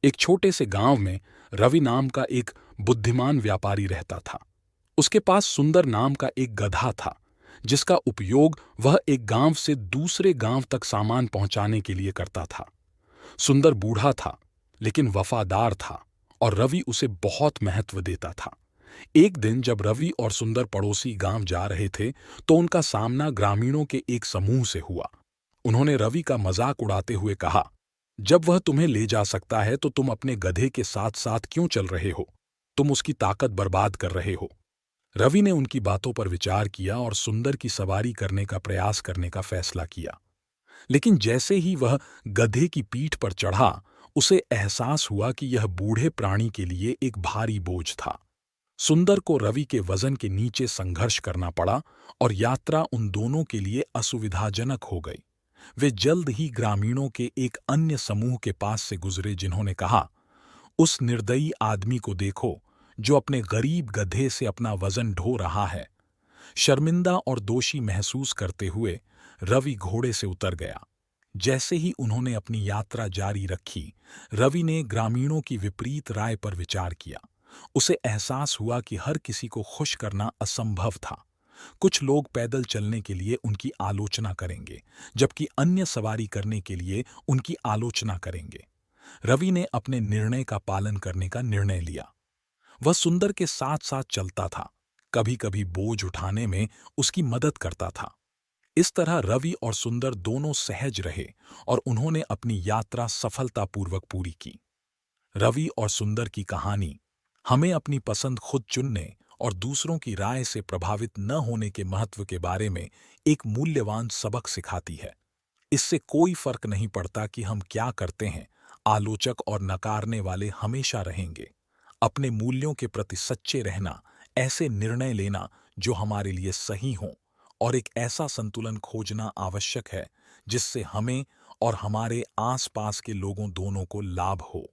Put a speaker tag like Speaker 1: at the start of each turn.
Speaker 1: एक छोटे से गांव में रवि नाम का एक बुद्धिमान व्यापारी रहता था। उसके पास सुंदर नाम का एक गधा था, जिसका उपयोग वह एक गांव से दूसरे गांव तक सामान पहुंचाने के लिए करता था। सुंदर बूढ़ा था, लेकिन वफादार था और रवि उसे बहुत महत्व देता था। एक दिन जब रवि और सुंदर पड़ोसी गांव जा रहे थे, तो उनका सामना ग्रामीणों के एक समूह से हुआ। उन्होंने रवि का मजाक उड़ाते हुए कहा, जब वह तुम्हें ले जा सकता है तो तुम अपने गधे के साथ साथ क्यों चल रहे हो? तुम उसकी ताकत बर्बाद कर रहे हो। रवि ने उनकी बातों पर विचार किया और सुंदर की सवारी करने का प्रयास करने का फैसला किया। लेकिन जैसे ही वह गधे की पीठ पर चढ़ा, उसे एहसास हुआ कि यह बूढ़े प्राणी के लिए एक भारी बोझ था। सुंदर को रवि के वजन के नीचे संघर्ष करना पड़ा और यात्रा उन दोनों के लिए असुविधाजनक हो गई। वे जल्द ही ग्रामीणों के एक अन्य समूह के पास से गुजरे, जिन्होंने कहा, उस निर्दयी आदमी को देखो जो अपने गरीब गधे से अपना वजन ढो रहा है। शर्मिंदा और दोषी महसूस करते हुए रवि घोड़े से उतर गया। जैसे ही उन्होंने अपनी यात्रा जारी रखी, रवि ने ग्रामीणों की विपरीत राय पर विचार किया। उसे एहसास हुआ कि हर किसी को खुश करना असंभव था। कुछ लोग पैदल चलने के लिए उनकी आलोचना करेंगे, जबकि अन्य सवारी करने के लिए उनकी आलोचना करेंगे। रवि ने अपने निर्णय का पालन करने का निर्णय लिया। वह सुंदर के साथ साथ चलता था, कभी कभी बोझ उठाने में उसकी मदद करता था। इस तरह रवि और सुंदर दोनों सहज रहे और उन्होंने अपनी यात्रा सफलतापूर्वक पूरी की। रवि और सुंदर की कहानी हमें अपनी पसंद खुद चुनने और दूसरों की राय से प्रभावित न होने के महत्व के बारे में एक मूल्यवान सबक सिखाती है। इससे कोई फर्क नहीं पड़ता कि हम क्या करते हैं, आलोचक और नकारने वाले हमेशा रहेंगे। अपने मूल्यों के प्रति सच्चे रहना, ऐसे निर्णय लेना जो हमारे लिए सही हों, और एक ऐसा संतुलन खोजना आवश्यक है जिससे हमें और हमारे आसपास के लोगों दोनों को लाभ हो।